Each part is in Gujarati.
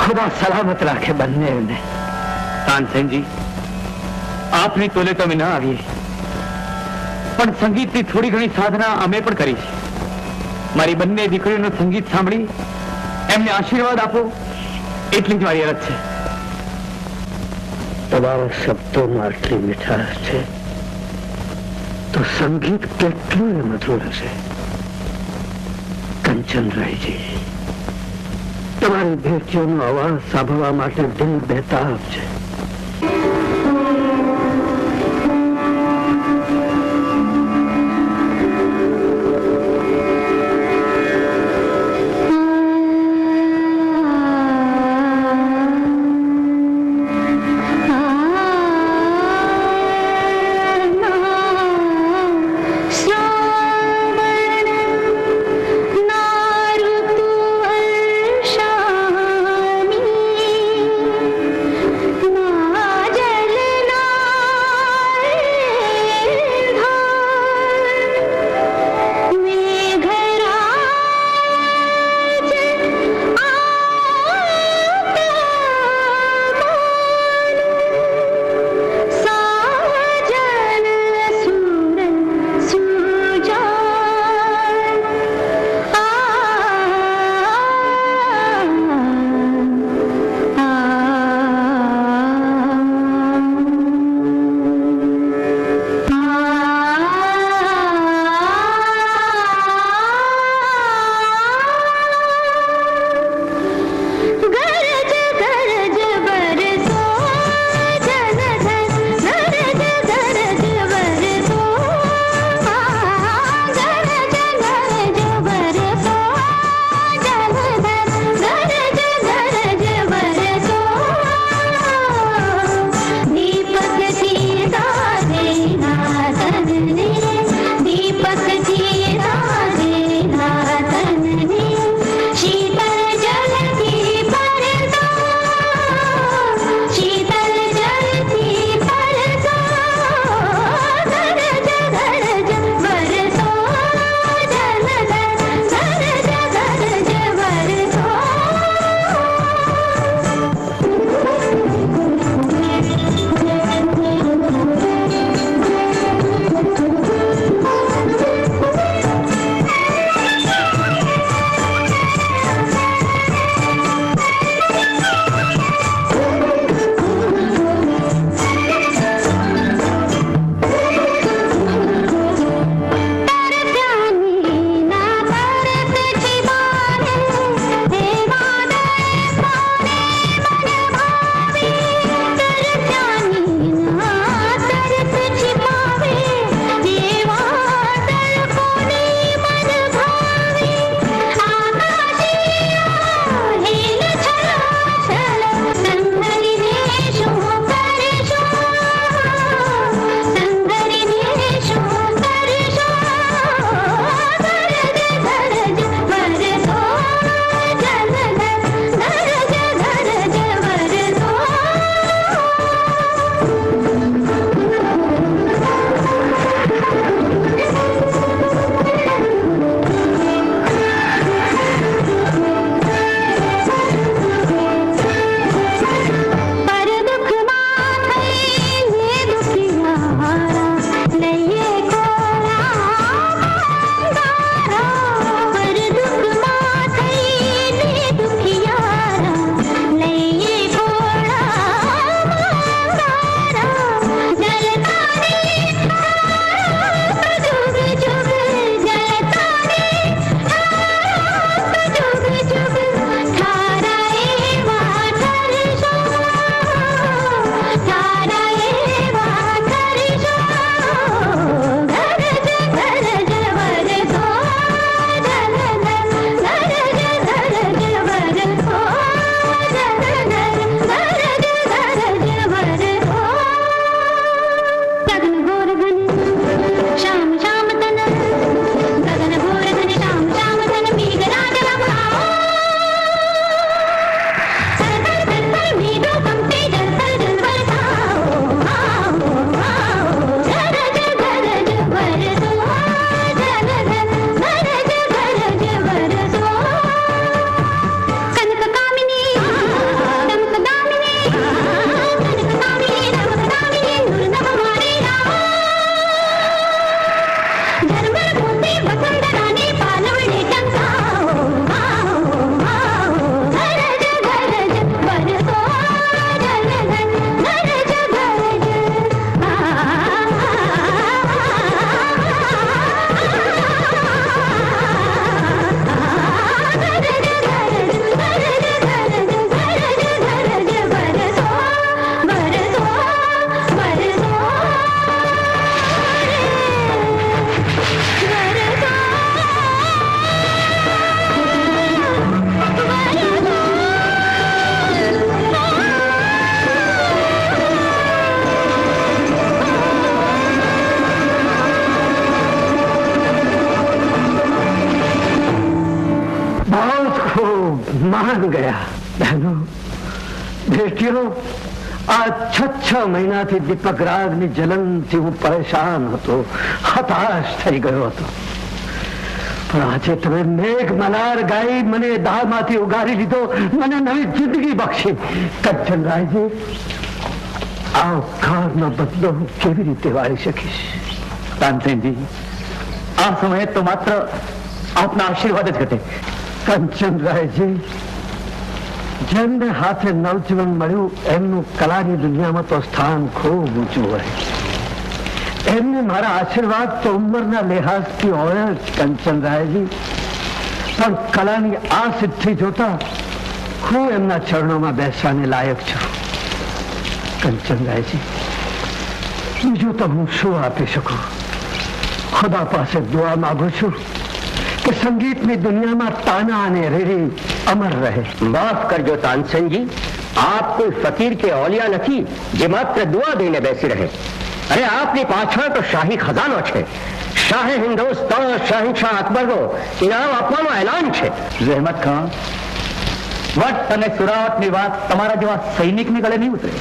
खुदा सलामत राखे बनने ने। तानसेन जी, आपनी तोले तो અમે ના આવીએ, પણ સંગીતની થોડી ઘણી સાધના અમે પણ કરી છે. મારી બંને દીકરીઓનું સંગીત સાંભળી એમને આશીર્વાદ આપો એટલી જ મારી અરજ છે. તમારા શબ્દોમાં આટલી મીઠાશ છે તો સંગીત કેટલું મધુર હશે. કંચનરાયજી, તમારી ભેટીઓનો અવાજ સાંભળવા માટે દિલ બેતાબ છે. ना જાન ગયા. બહેનો બેટીઓ, આ 6 મહિનાથી દીપક રાગની જલનથી હું પરેશાન હતો, હતાશ થઈ ગયો હતો. પણ આજે તમે મેઘ મલ્હાર ગાઈ મને દાળમાંથી ઉગારી લીધો, મને નવી જિંદગી બક્ષી. કંચનરાયજી, આ ઉપકારનો બદલો હું કેવી રીતે વાળી શકીશ? તાનસેનજી, આ સમયે તો માત્ર આપના આશીર્વાદ જ ઘટે. કંચનરાયજી, જેમને હાથે નવજીવન મળ્યું એમનું કલાની દુનિયામાં તો સ્થાન ખૂબ ઊંચું હોય. એમને મારા આશીર્વાદ તો ઉંમરના લિહાઝથી હોય જ કંચનરાયજી, પણ કલાની આ સિદ્ધિ જોતા હું એમના ચરણોમાં બેસવાને લાયક છું. કંચનરાયજી, બીજું તો હું શું આપી શકું? ખુદા પાસે દુઆ માંગુ છું કે સંગીતની દુનિયામાં તાના અને રેરી અમર રહે. માફ કરજો તાનસેનજી, આપ કોઈ ફકીર કે ઓલિયા નથી જે માત્ર દુઆ દઈને બેસી રહે. અરે આપની પાછળ તો શાહી ખજાનો છે. શાહે હિન્દુસ્તાન શહેનશાહ અકબરનો ઇનામ આપવાનો એલાન છે. રહેમત ખાન, વટ અને સુરાવટની વાત તમારા જેવા સૈનિકને ગળે નહીં ઉતરે.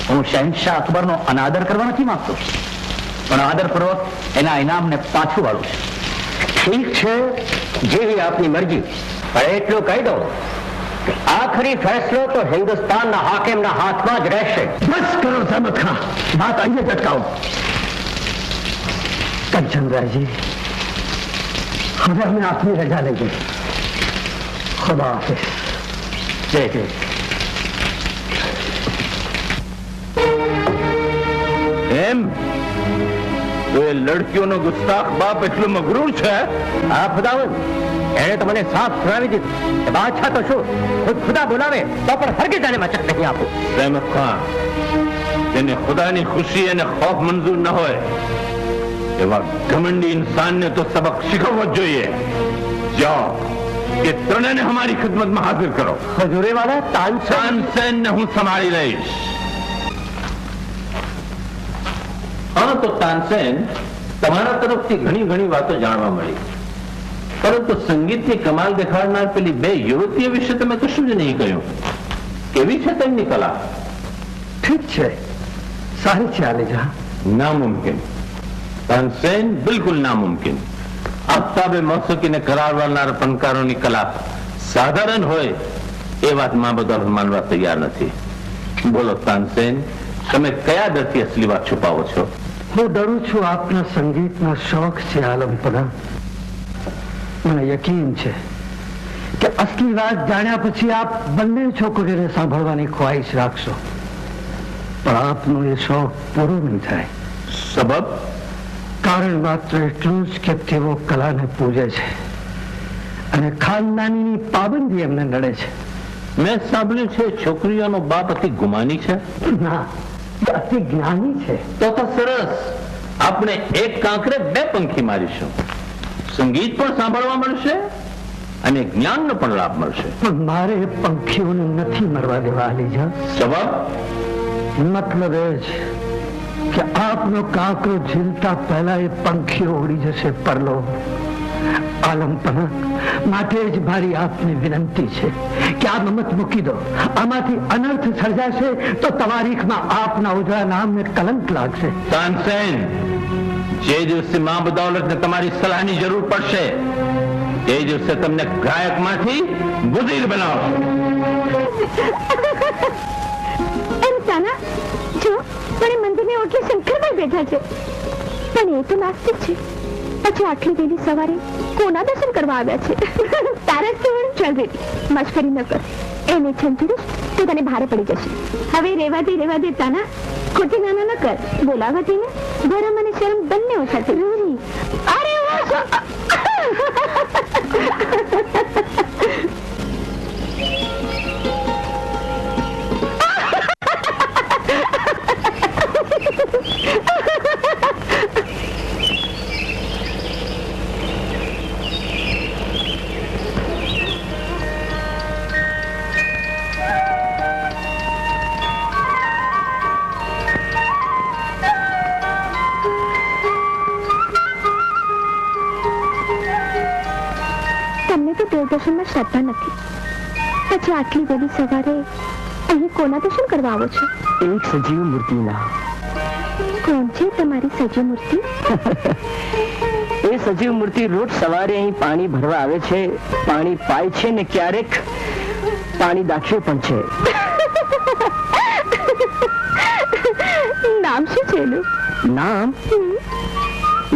હું શહેનશાહ અકબરનો અનાદર કરવા નથી માંગતો, પણ આદરપૂર્વક એના ઇનામને પાછું વાળું છું. ઠીક છે, જેવી આપની મરજી, પણ એટલું કહી દો કે આખરી ફેસલો તો હિન્દુસ્તાનના હાકિમના હાથમાં જ રહેશે. બસ કરો સહમત ખાન, વાત અહીંયા જ અટકાવો. કંચનરાયજી, હવે અમે આપની રજા લઈ ગઈ. ખુદા હાફિઝ. જય જય. એમ તો એ લડકીઓનો ગુસ્તાખ બાપ એટલો મગરૂર છે? આ ખુદાવંદ, એણે તો મને સાફ સુનાવી દીધું કે બાદશાહ તો શું, ખુદ ખુદા બોલાવે તો પણ હરગિઝ આને મચક નહીં આપું. રહેમત ખાન, જેને ખુદાની ખુશી અને ખોફ મંજૂર ન હોય એવા ઘમંડી ઇન્સાનને તો સબક શીખવવો જ જોઈએ. જાઓ, એ ત્રણેયને અમારી ખિદમતમાં હાજર કરો. હજુરે વાળા તાનસેનને હું સંભાળી લઈશ. હા, તો તાનસેન, તમારા તરફથી ઘણી વાતો જાણવા મળી, પરંતુ સંગીતની કમાલ દેખાડનાર પેલી બે યુવતીઓ વિશે તમે કશું જ નહીં કહ્યું. કેવી છે તેમની કલા? ઠીક છે, સારી છે આલેજા. નામુમકિન તાનસેન, બિલકુલ નામુમકિન. આફતાબે મૌસીકીને કરારવાનાર ફનકારોની કલા સાધારણ હોય એ વાત માં બધા માનવા તૈયાર નથી. બોલો તાનસેન, તમે કયા ડરથી અસલી વાત છુપાવો છો? હું ડરું છું આપના સંગીતના શોખ છે આલમપરા. મને યકીન છે કે અસલી વાત જાણ્યા પછી આપ બંને છોકરીઓને સાંભળવાની ખ્વાહિશ રાખશો, પણ આપનો એ શોખ પૂરો નહીં થાય. સબબ? કારણ માત્ર એટલું જ કે તેઓ કલાને પૂજે છે અને ખાનદાનીની પાબંદી એમને નડે છે. મેં સાંભળ્યું છે છોકરીઓનો બાપ અતિ ગુમાની છે. ના, એ અતિ જ્ઞાની છે. તો સરસ, આપણે એક કાંકરે બે પંખી મારીશું. સંગીત પણ સાંભળવા મળશે અને જ્ઞાનનો પણ લાભ મળશે. પણ મારે એ પંખીઓને નથી મરવા દેવા આલીજા. જવાબ? મતલબ એ જ કે આપનો કાંકરો ઝીલતા પહેલા એ પંખીઓ ઉડી જશે પરલો. આલમપના, માટે જ મારી આપને વિનંતી છે કે આ મમત મૂકી દો. આમાંથી અનર્થ સર્જાશે તો તવારીખમાં આપના ઉજળા નામને કલંક લાગશે. તાનસેન, જે દિવસે મા બદૌલતને તમારી સલાહની જરૂર પડશે તે દિવસે તમને ગાયકમાંથી બુઝિર બનાવશો. જો પણ મંદિરની ઓટલે શંકરભાઈ બેઠા છે, પણ એ તો નાસ્તિક છે. પછી આટલી વહેલી સવારે કોના દર્શન કરવા આવ્યા છે? તારા ચાલ રેડી, મશ્કરી ન કર. એને છંતીડું તો તને ભારે પડી જશે. હવે રેવા દે તાના, ખોટી નાના ન કર. બોલાવા દે ને, ગરમ અને શરમ બંને ઓછા છે. અરે દેવદર્શનમાં શ્રદ્ધા નથી, પછી આટલી વહેલી સવારે અહીં કોના દર્શન કરવા આવો છો? એક સજીવ મૂર્તિના. કોણ છે તમારી સજી મૂર્તિ? એ સજીવ મૂર્તિ રોજ સવારે અહીં પાણી ભરવા આવે છે, પાણી પાય છે ને ક્યારેક પાણી દાખ્યું પણ છે. નામ શું છે એનું?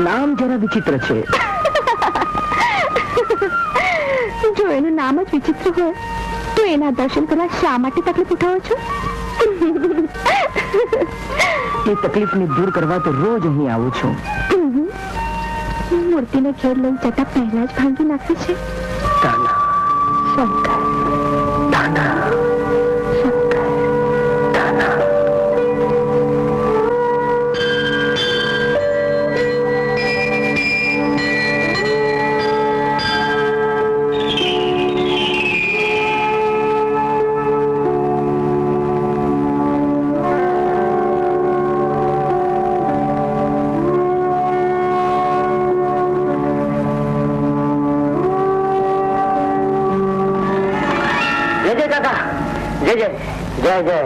નામ જરા વિચિત્ર છે. જો એનું નામ જ વિચિત્ર હોય તો એના દર્શન કરવા શા માટે તકલીફ ઉઠાવો છો? એ તકલીફને દૂર કરવા તો રોજ અહીં આવું છું. મૂર્તિને ઘેર લઈ જતા પહેલા જ ભાંગી નાખી છે. તાના, શંકર, તાના, શંકર. તાના. જય જય કાકા, જય જય, જય જય.